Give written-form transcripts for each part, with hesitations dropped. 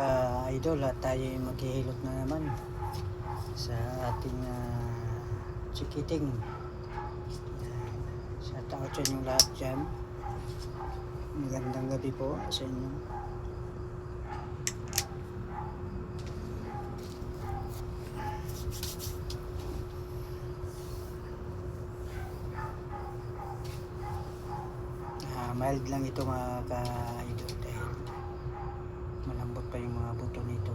ka-idol, at tayo maghihilot na naman sa ating chikiting. Sa tao sa inyong lahat dyan, magandang gabi po sa inyo. Mild lang ito mga ka-idol dahil malambot pa yung mga buto nito.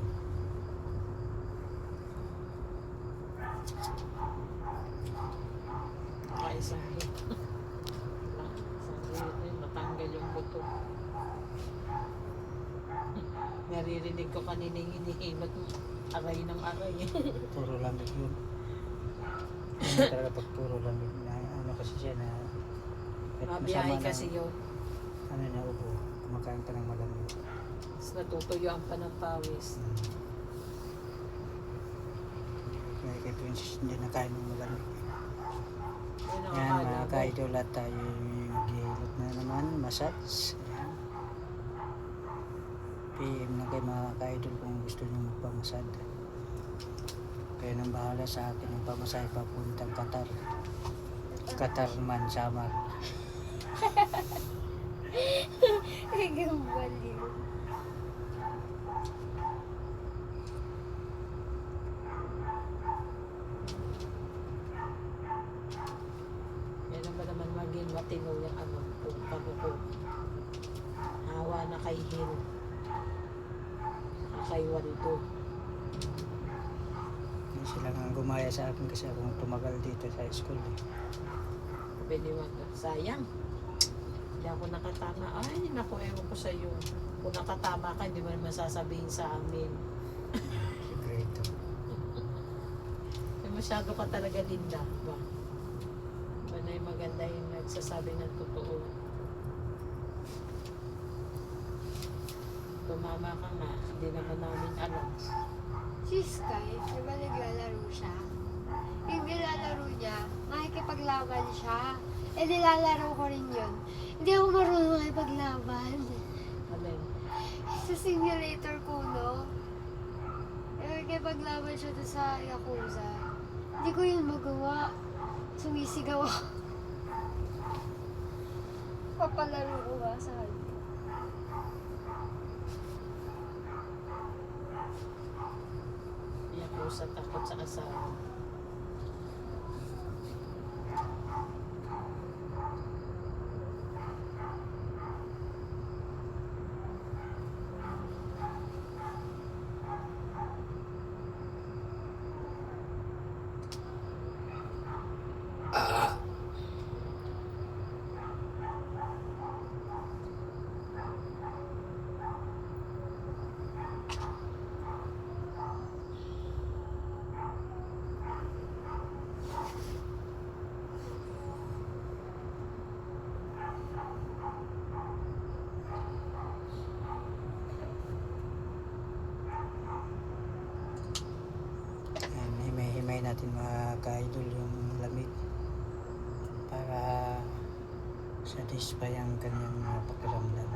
Isang hit. Matanggal yung buto. Naririnig ko kanina yung hinihilot mo. Aray ng aray. Puro lamig yun. Ano talaga pag puro lamig na ano kasi siya na Mabiyahe kasi yun. Ano na ubo, kumakain pa ng malamig. Tapos natutuyuan pa ng pawis. Kaya kay Princess hindi na kain ng malamig. Yun ang Yan akala mga ko. ka-idol, at tayo maghihilot na naman, massage. Ayan. PM na kayo mga ka-idol kung gusto nyo magpamasad. Kayo nang bahala sa akin yung pamasahe papuntang Qatar. Qatar man, Samar. Hanggang baliw. Yan ba naman maging matino yung ano, kung pabuko. Hawa na kay Hill. Kay Waldo. Hindi sila nga gumaya sa akin kasi akong tumagal dito sa school. Sabi ni Wanda, sayang. Hindi ako nakatama. Ay, naku, ewan ko sa'yo. Kung nakatama ka, hindi mo naman sasabihin sa amin. Secreto. Masyado ka talaga, Linda. Ba? Ba na yung maganda yung nagsasabi ng totoo. Tumama ka nga, hindi naman namin alam. Si Sky, di ba naglalaro siya? Yung nilalaro niya, makikipaglaban siya. Eh, nilalaro ko rin yun. Hindi ako marunong makipaglaban. Alin? Sa simulator ko, no? Eh, makikipaglaban siya doon sa Yakuza. Hindi ko yun magawa. Sumisigaw ako. Papalaro ko nga sa kanya. Iyak ko sa takot sa asawa. Ayan, himay-himay natin mga ka-idol yung lamig para satisfy ang kanyang pakiramdam.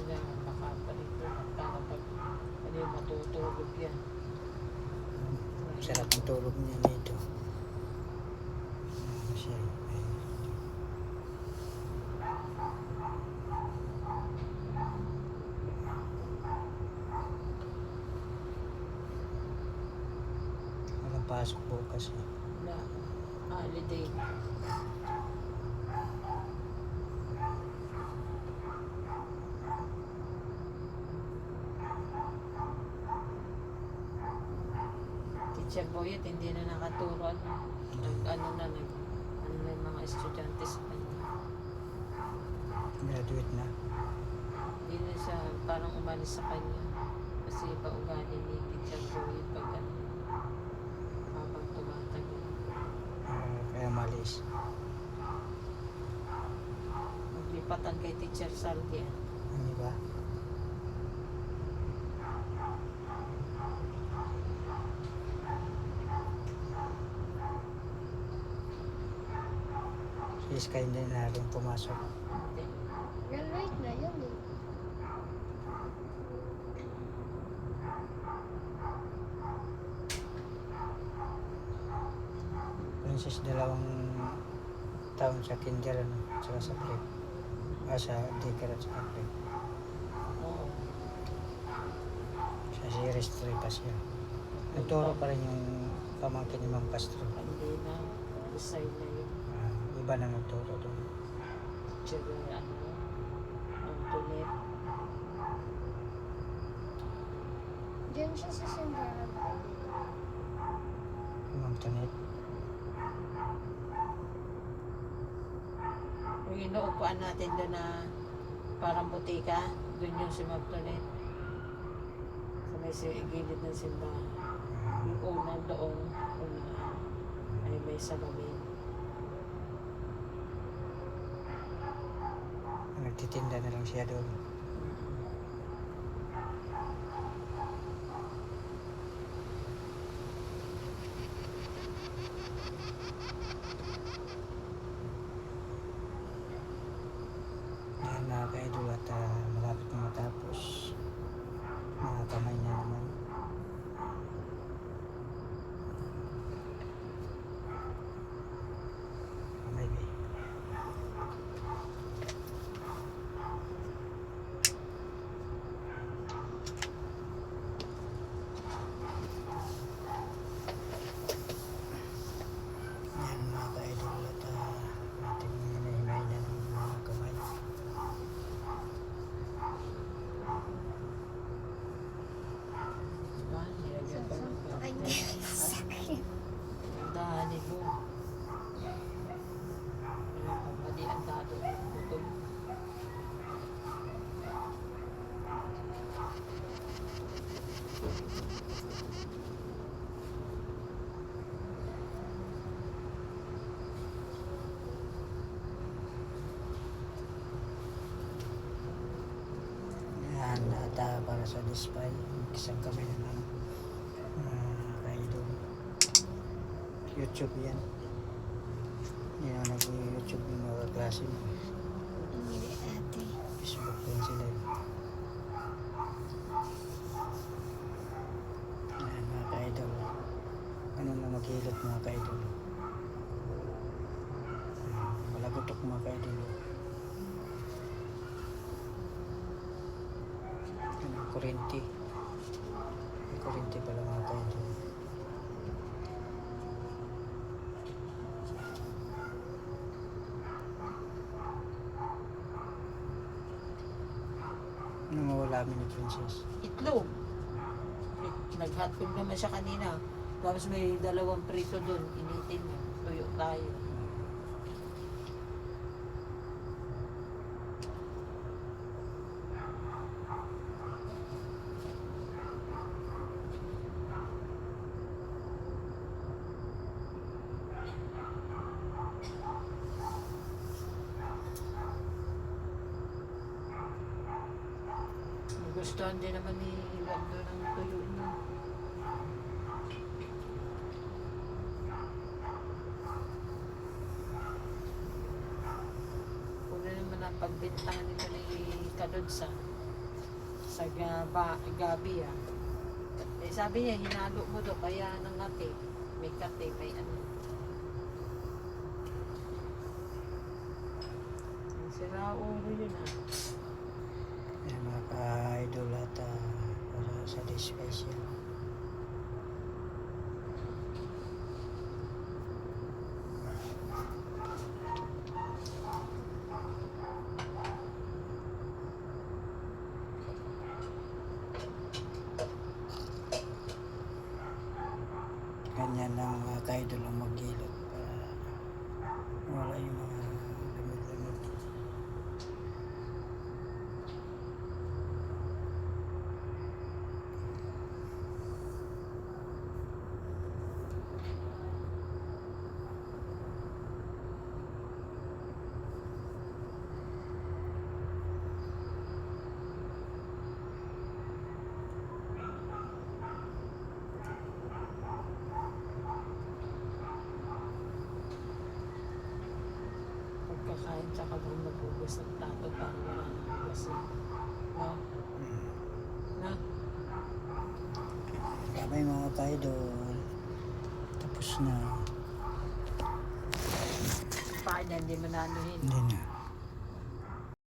Wala, baka pa rito. Para pag ano yung matutulog yan. Sarap ang tulog niya dito. Siya. Walang pasok bukas. Na holiday. Teacher Boyet, hindi na nakaturo. Ano na yung mga estudyante sa kanya. Graduate na. Hindi na siya parang umalis sa kanya. Kasi iba ugali ni Teacher Boyet pag ano, habang tumatagal. Kaya malis. Maglipatan kay Teacher Saldi. Ano ba? Si Sky hindi na rin pumasok. Hindi. Real right na yun eh. Princess, 2 taon sa kinder, ano, saka sa prep. Sa daycare at sa prep. Oo. Sa series 3 pa siya. Nagturo pa rin yung pamangkin ni Mang Castro. Hindi na. Design na yun. Iba na nagturo doon. Tsaka ano, ang tulit. Diyan siya sa simbahan. Mang Tanet. Yung inuupuan natin doon na parang butika, doon yung si Magtonet. Sa may gilid ng simbahan. Yung unang doon, una ay may salamin. Nagtitinda na lang siya doon. Yan mga ka-idol, at malapit na matapos. Mga kamay na naman. Maybe. Yan mga ka-idol, at ating hinahinay na ng mga kamay. Diba? Nilagyan pa ng Ay, plastic. Dahanin mo. Mali ang dado. Putol. Yan, at para sa display, isang kamay na lang. Ka-idol. YouTube yan. Yan ang nag-YouTube yung mga klase mo. hindi ate. Facebook din sila. Yan mga ka-idol. Ganun lang maghilot mga ka-idol. Malagotok mga ka-idol. Yan ang kurente. May kurente pala mga ka-idol. Ano mawala kami ni Princess? Itlog. Nag-hotdog naman siya kanina. Tapos may 2 prito doon. Initin niya. Tuyo tayo. Gustuhan din naman ni Lando ng tuyo niya. Kung naman ang pagbintangan nito ni Kadodsa sa gabi Eh sabi niya, hinalo mo do kaya nangati. May kate, may ano. Ang sira ulo yun ah. Yan mga ka-idol, at para sa display siya. Ganyan lang mga ka-idol ang maghilot para wala yung mga lamig-lamig. Tsaka doon maghugas ng plato para wala nang hugasin. No? No? Sabay mga ka-idol. Tapos na. Paano hindi mo nanuhin? Hindi na.